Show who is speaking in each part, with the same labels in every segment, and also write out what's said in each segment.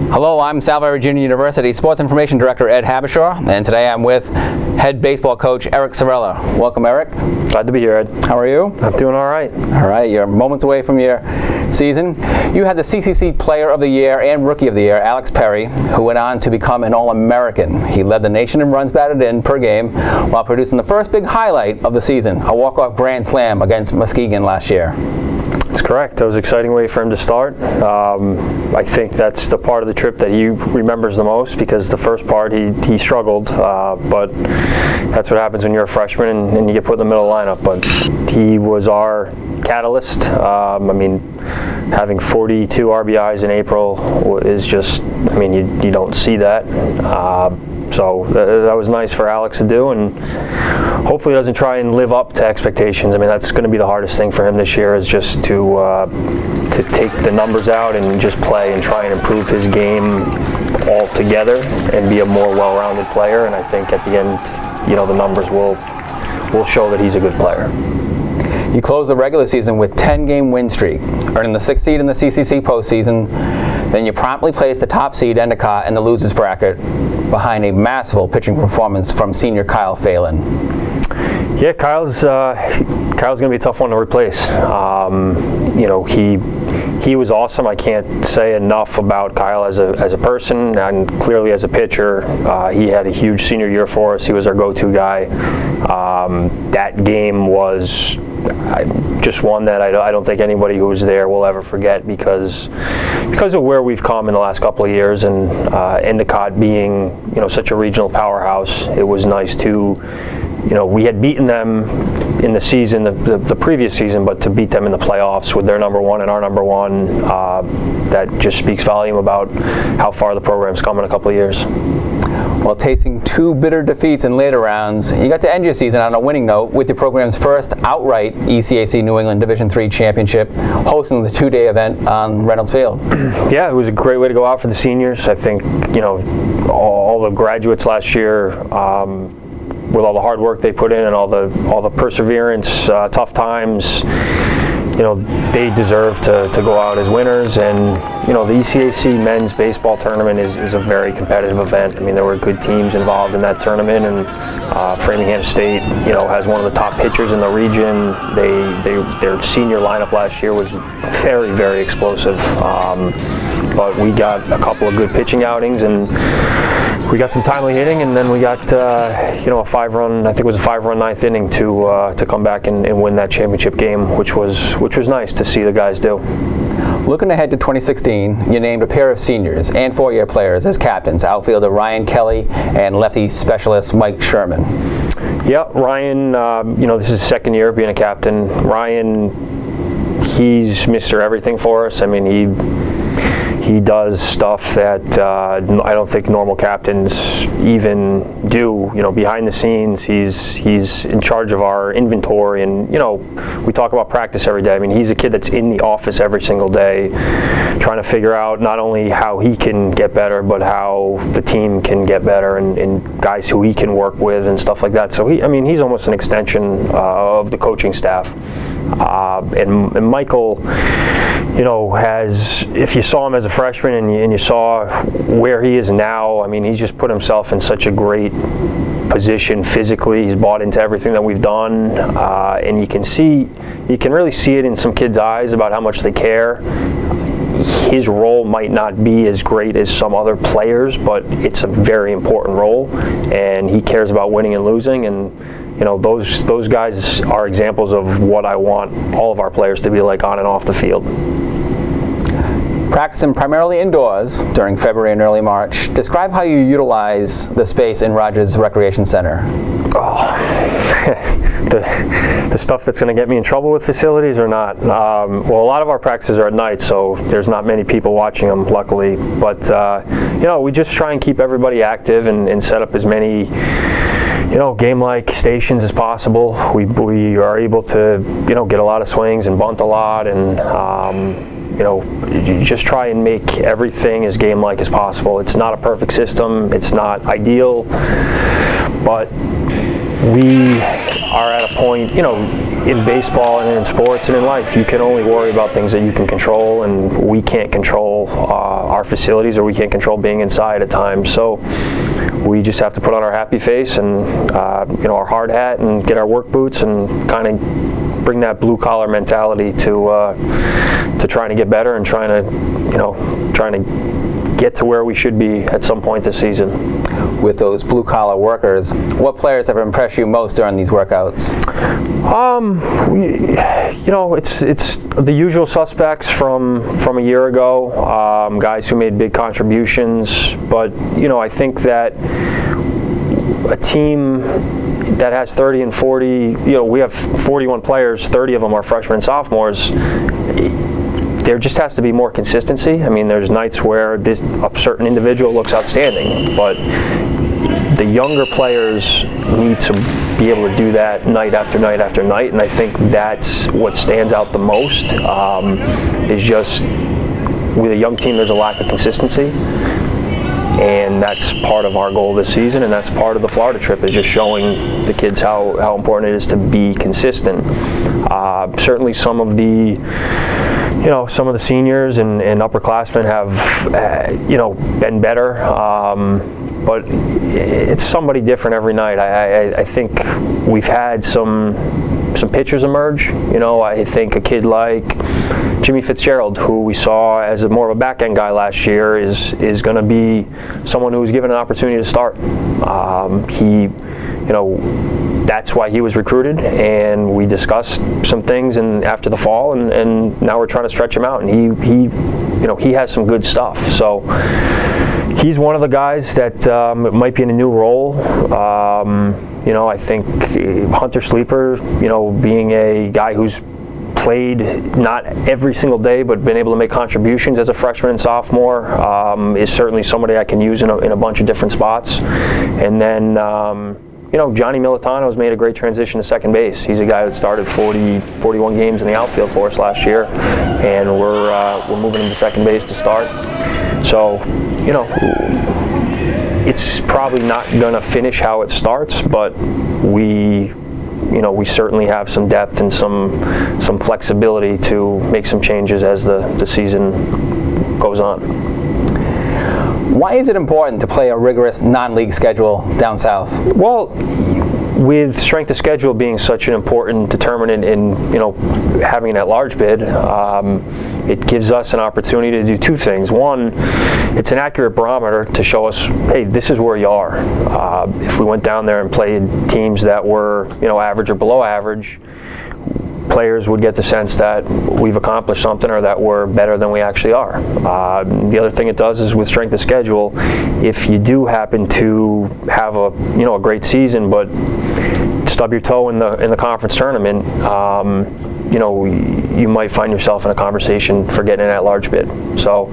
Speaker 1: Hello, I'm Salve Regina University Sports Information Director Ed Habershaw, and today I'm with head baseball coach Eric Cirella. Welcome, Eric.
Speaker 2: Glad to be here, Ed.
Speaker 1: How are you?
Speaker 2: I'm doing all right.
Speaker 1: All right, you're moments away from your season. You had the CCC Player of the Year and Rookie of the Year, Alex Perry, who went on to become an All-American. He led the nation in runs batted in per game while producing the first big highlight of the season, a walk-off grand slam against Muskegon last year.
Speaker 2: That's correct. That was an exciting way for him to start. I think that's the part of the trip that he remembers the most, because the first part he struggled, but that's what happens when you're a freshman and you get put in the middle of the lineup. But he was our catalyst. I mean, having 42 RBIs in April is just, I mean, you don't see that. So that was nice for Alex to do, and hopefully he doesn't try and live up to expectations. I mean, that's going to be the hardest thing for him this year, is just to take the numbers out and just play and try and improve his game altogether and be a more well-rounded player. And I think at the end, you know, the numbers will show that he's a good player.
Speaker 1: You closed the regular season with 10-game win streak, earning the 6th seed in the CCC postseason. Then you promptly placed the top seed Endicott in the losers bracket behind a masterful pitching performance from senior Kyle Phelan.
Speaker 2: Yeah, Kyle's going to be a tough one to replace. You know, he was awesome. I can't say enough about Kyle as a person, and clearly as a pitcher. He had a huge senior year for us. He was our go-to guy. That game was just one that I don't think anybody who was there will ever forget, because of where we've come in the last couple of years, and Endicott being, you know, such a regional powerhouse. It was nice to, you know, we had beaten them in the season, the previous season, but to beat them in the playoffs with their #1 and our #1, that just speaks volume about how far the program's come in a couple of years.
Speaker 1: While tasting 2 bitter defeats in later rounds, you got to end your season on a winning note with your program's first outright ECAC New England Division III Championship, hosting the 2-day event on Reynolds Field.
Speaker 2: Yeah, it was a great way to go out for the seniors. I think, you know, all the graduates last year, with all the hard work they put in and all the perseverance, tough times, you know, they deserve to go out as winners. And, you know, the ECAC men's baseball tournament is a very competitive event. I mean, there were good teams involved in that tournament, and Framingham State, you know, has one of the top pitchers in the region. Their senior lineup last year was very, very explosive. But we got a couple of good pitching outings, and we got some timely hitting, and then we got you know, a 5-run, I think it was a 5-run 9th inning to come back and win that championship game, which was nice to see the guys do.
Speaker 1: Looking ahead to 2016, you named a pair of seniors and 4-year players as captains, outfielder Ryan Kelly and lefty specialist Mike Sherman.
Speaker 2: Yeah, Ryan, you know, this is his 2nd year being a captain. Ryan, he's Mr. Everything for us. I mean, he does stuff that I don't think normal captains even do. You know, behind the scenes, he's in charge of our inventory, and, you know, we talk about practice every day. I mean, he's a kid that's in the office every single day, trying to figure out not only how he can get better, but how the team can get better, and guys who he can work with and stuff like that. So I mean, he's almost an extension of the coaching staff. And Michael, you know, if you saw him as a freshman and you saw where he is now, I mean, he's just put himself in such a great position physically. He's bought into everything that we've done, and you can really see it in some kids' eyes about how much they care. His role might not be as great as some other players, but it's a very important role, and he cares about winning and losing. And, you know, those guys are examples of what I want all of our players to be like on and off the field.
Speaker 1: Practicing primarily indoors during February and early March, describe how you utilize the space in Rogers Recreation Center.
Speaker 2: Oh, the stuff that's going to get me in trouble with facilities or not? Well, a lot of our practices are at night, so there's not many people watching them, luckily. But, you know, we just try and keep everybody active and set up as many, you know, game-like stations as possible. We are able to, you know, get a lot of swings and bunt a lot, and you know, you just try and make everything as game-like as possible. It's not a perfect system. It's not ideal, but we are at a point, you know, in baseball and in sports and in life, you can only worry about things that you can control, and we can't control our facilities, or we can't control being inside at times. So we just have to put on our happy face and our hard hat and get our work boots and kind of bring that blue collar mentality to trying to get better and trying to get to where we should be at some point this season.
Speaker 1: With those blue collar workers, what players have impressed you most during these workouts?
Speaker 2: It's the usual suspects from a year ago, guys who made big contributions, but I think that a team that has 30 and 40, we have 41 players, 30 of them are freshmen and sophomores. There just has to be more consistency. I mean, there's nights where a certain individual looks outstanding, but the younger players need to be able to do that night after night after night, and I think that's what stands out the most, is just with a young team there's a lack of consistency, and that's part of our goal this season, and that's part of the Florida trip, is just showing the kids how important it is to be consistent. Certainly some of the seniors and upperclassmen have been better, but it's somebody different every night. I think we've had some pitchers emerge. I think a kid like Jimmy Fitzgerald, who we saw as more of a back end guy last year, is going to be someone who was given an opportunity to start. That's why he was recruited, and we discussed some things after the fall, and now we're trying to stretch him out, and he has some good stuff. So he's one of the guys that might be in a new role. I think Hunter Sleeper, being a guy who's played not every single day but been able to make contributions as a freshman and sophomore, is certainly somebody I can use in a bunch of different spots. And then Johnny Militano has made a great transition to second base. He's a guy that started 41 games in the outfield for us last year, and we're moving him to second base to start. So, it's probably not going to finish how it starts, but we certainly have some depth and some flexibility to make some changes as the season goes on.
Speaker 1: Why is it important to play a rigorous non-league schedule down south?
Speaker 2: Well, with strength of schedule being such an important determinant in having an at-large bid, it gives us an opportunity to do two things. One, it's an accurate barometer to show us, hey, this is where you are. If we went down there and played teams that were average or below average, players would get the sense that we've accomplished something or that we're better than we actually are. The other thing it does is with strength of schedule, if you do happen to have a great season but stub your toe in the conference tournament, you might find yourself in a conversation for getting an at-large bid. So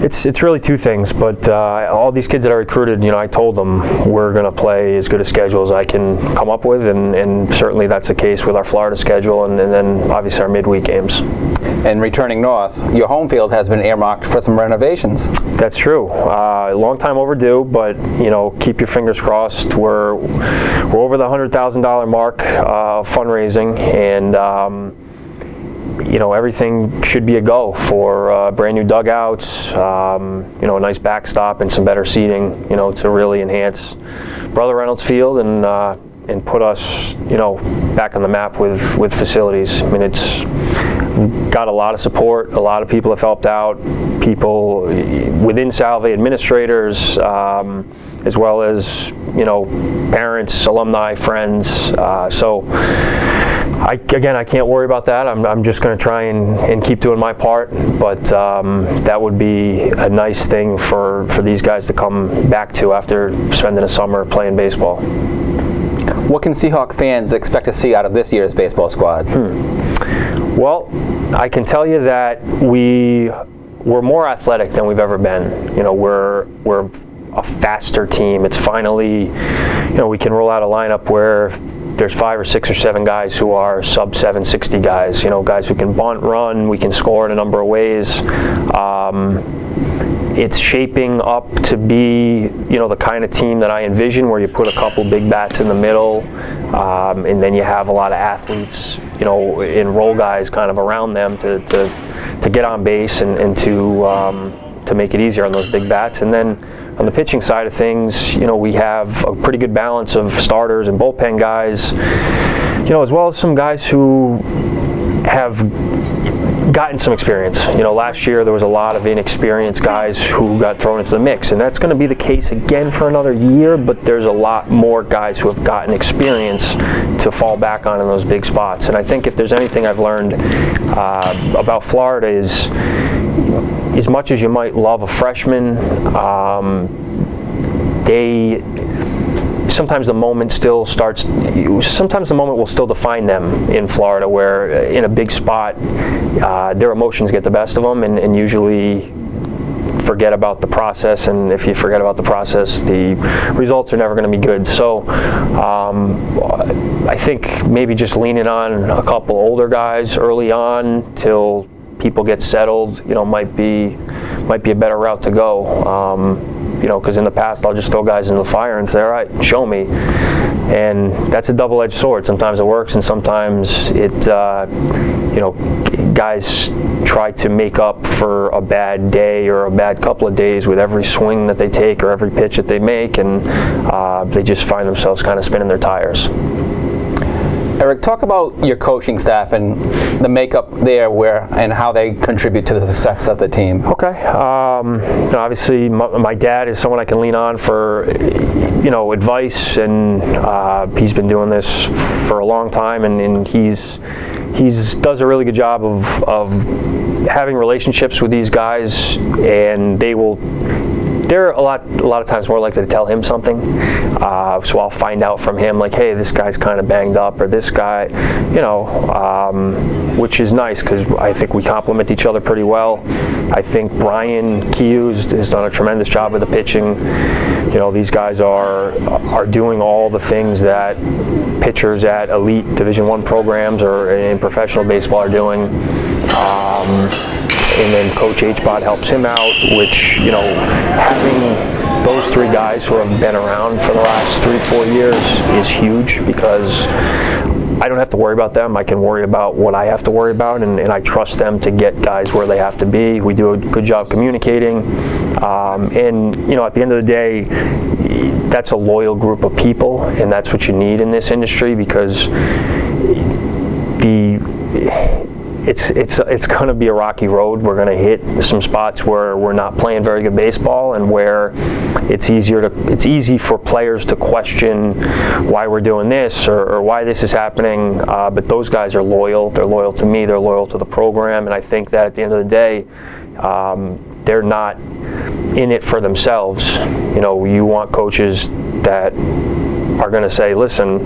Speaker 2: it's really two things, but all these kids that I recruited, I told them we're going to play as good a schedule as I can come up with, and certainly that's the case with our Florida schedule, and then obviously our midweek games.
Speaker 1: And returning north, your home field has been earmarked for some renovations.
Speaker 2: That's true. Long time overdue, but keep your fingers crossed. We're over the $100,000 mark of fundraising, and everything should be a go for brand new dugouts, a nice backstop and some better seating, to really enhance Brother Reynolds Field and put us, back on the map with facilities. I mean, it's got a lot of support. A lot of people have helped out. People within Salve, administrators, as well as parents, alumni, friends. So I can't worry about that. I'm just going to try and keep doing my part, but that would be a nice thing for these guys to come back to after spending a summer playing baseball.
Speaker 1: What can Seahawk fans expect to see out of this year's baseball squad?
Speaker 2: Well, I can tell you that we're more athletic than we've ever been. We're a faster team. It's finally, we can roll out a lineup where there's 5 or 6 or 7 guys who are sub 760 guys, guys who can bunt, run, we can score in a number of ways. it's shaping up to be, you know, the kind of team that I envision, where you put a couple big bats in the middle, and then you have a lot of athletes, you know, and role guys kind of around them to get on base and to make it easier on those big bats. And then on the pitching side of things, you know, we have a pretty good balance of starters and bullpen guys, you know, as well as some guys who have gotten some experience. You know, last year there was a lot of inexperienced guys who got thrown into the mix, and that's going to be the case again for another year, but there's a lot more guys who have gotten experience to fall back on in those big spots. And I think if there's anything I've learned about Florida is, as much as you might love a freshman, sometimes the moment will still define them in Florida, where in a big spot their emotions get the best of them, and usually forget about the process, and if you forget about the process, the results are never going to be good. So I think maybe just leaning on a couple older guys early on till people get settled, you know, might be a better route to go. You know, because in the past I'll just throw guys into the fire and say, all right, show me. And that's a double-edged sword. Sometimes it works, and sometimes it, you know, guys try to make up for a bad day or a bad couple of days with every swing that they take or every pitch that they make, and they just find themselves kind of spinning their tires.
Speaker 1: Eric, talk about your coaching staff and the makeup there, and how they contribute to the success of the team.
Speaker 2: Okay. Obviously, my dad is someone I can lean on for, you know, advice, and he's been doing this for a long time, and he's does a really good job of having relationships with these guys, and they're a lot of times more likely to tell him something. So I'll find out from him, like, hey, this guy's kind of banged up, or this guy, you know, which is nice because I think we complement each other pretty well. I think Brian Hughes has done a tremendous job with the pitching. You know, these guys are doing all the things that pitchers at elite Division I programs or in professional baseball are doing. And then Coach H-Bot helps him out, which, you know, having those three guys who have been around for the last 3-4 years is huge, because I don't have to worry about them. I can worry about what I have to worry about, and I trust them to get guys where they have to be. We do a good job communicating, and, you know, at the end of the day, that's a loyal group of people, and that's what you need in this industry, because it's going to be a rocky road. We're going to hit some spots where we're not playing very good baseball, and where it's easy for players to question why we're doing this or why this is happening. But those guys are loyal. They're loyal to me. They're loyal to the program, and I think that at the end of the day, they're not in it for themselves. You know, you want coaches that are going to say, listen,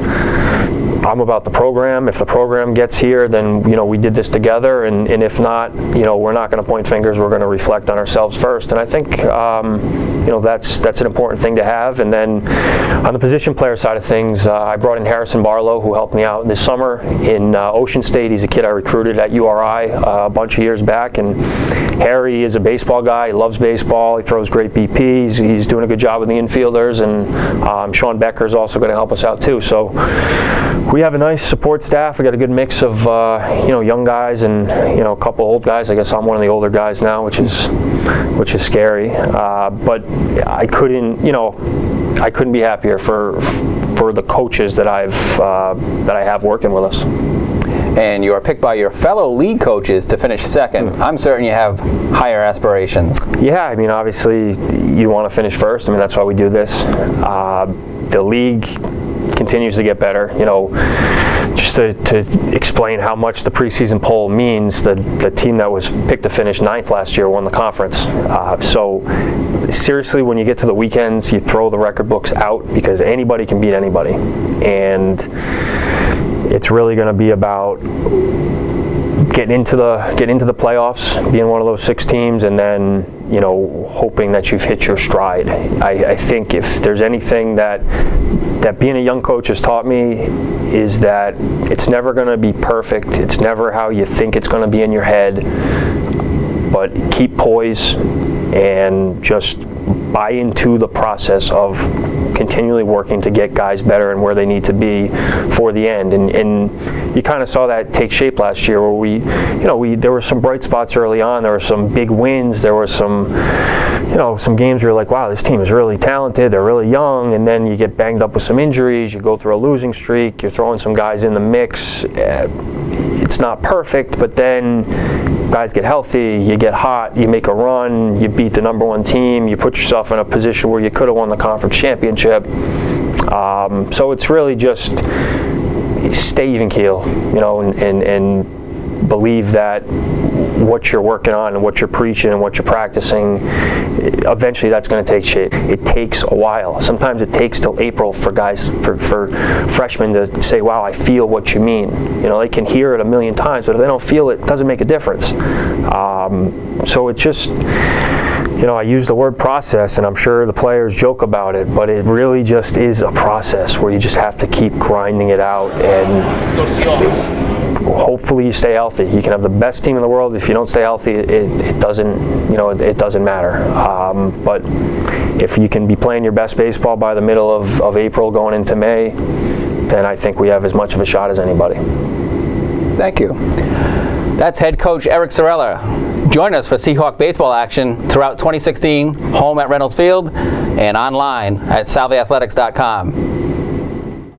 Speaker 2: I'm about the program. If the program gets here, then, you know, we did this together, and if not, you know, we're not going to point fingers. We're going to reflect on ourselves first. And I think, you know, that's an important thing to have. And then on the position player side of things, I brought in Harrison Barlow, who helped me out this summer in Ocean State. He's a kid I recruited at URI a bunch of years back, and Harry is a baseball guy. He loves baseball. He throws great BPs. He's doing a good job with the infielders, and Sean Becker is also going to help us out too. So we have a nice support staff. We got a good mix of you know, young guys and, you know, a couple old guys. I guess I'm one of the older guys now, which is scary. But I couldn't be happier for the coaches that I have working with us.
Speaker 1: And you are picked by your fellow league coaches to finish second. I'm certain you have higher aspirations. Yeah, I mean, obviously you want to finish first. I mean, that's why we do this. The league continues to get better. You know, just to explain how much the preseason poll means, the team that was picked to finish 9th last year won the conference. So seriously, when you get to the weekends, you throw the record books out, because anybody can beat anybody. And it's really going to be about getting into the playoffs, being one of those 6 teams, and then, you know, hoping that you've hit your stride. I think if there's anything that being a young coach has taught me, is that it's never going to be perfect. It's never how you think it's going to be in your head. But keep poise,
Speaker 2: and just buy into the process of continually working to get guys better and where they need to be for the end. And you kind of saw that take shape last year, where there were some bright spots early on. There were some big wins. There were some games where you're like, wow, this team is really talented. They're really young. And then you get banged up with some injuries. You go through a losing streak. You're throwing some guys in the mix. It's not perfect, but then guys get healthy, you get hot, you make a run, you beat the #1 team, you put yourself in a position where you could have won the conference championship. So it's really just stay even keel, and believe that what you're working on and what you're preaching and what you're practicing, eventually that's going to take shape. It takes a while. Sometimes it takes till April for guys, for freshmen to say, wow, I feel what you mean. They can hear it a million times, but if they don't feel it, it doesn't make a difference. So it just, I use the word process, and I'm sure the players joke about it, but it really just is a process where you just have to keep grinding it out. And let's go Seahawks. Hopefully you stay healthy. You can have the best team in the world. If you don't stay healthy, it doesn't matter. But if you can be playing your best baseball by the middle of April going into May, then I think we have as much of a shot as anybody.
Speaker 1: Thank you. That's head coach Eric Cirella. Join us for Seahawk baseball action throughout 2016, home at Reynolds Field and online at salveathletics.com.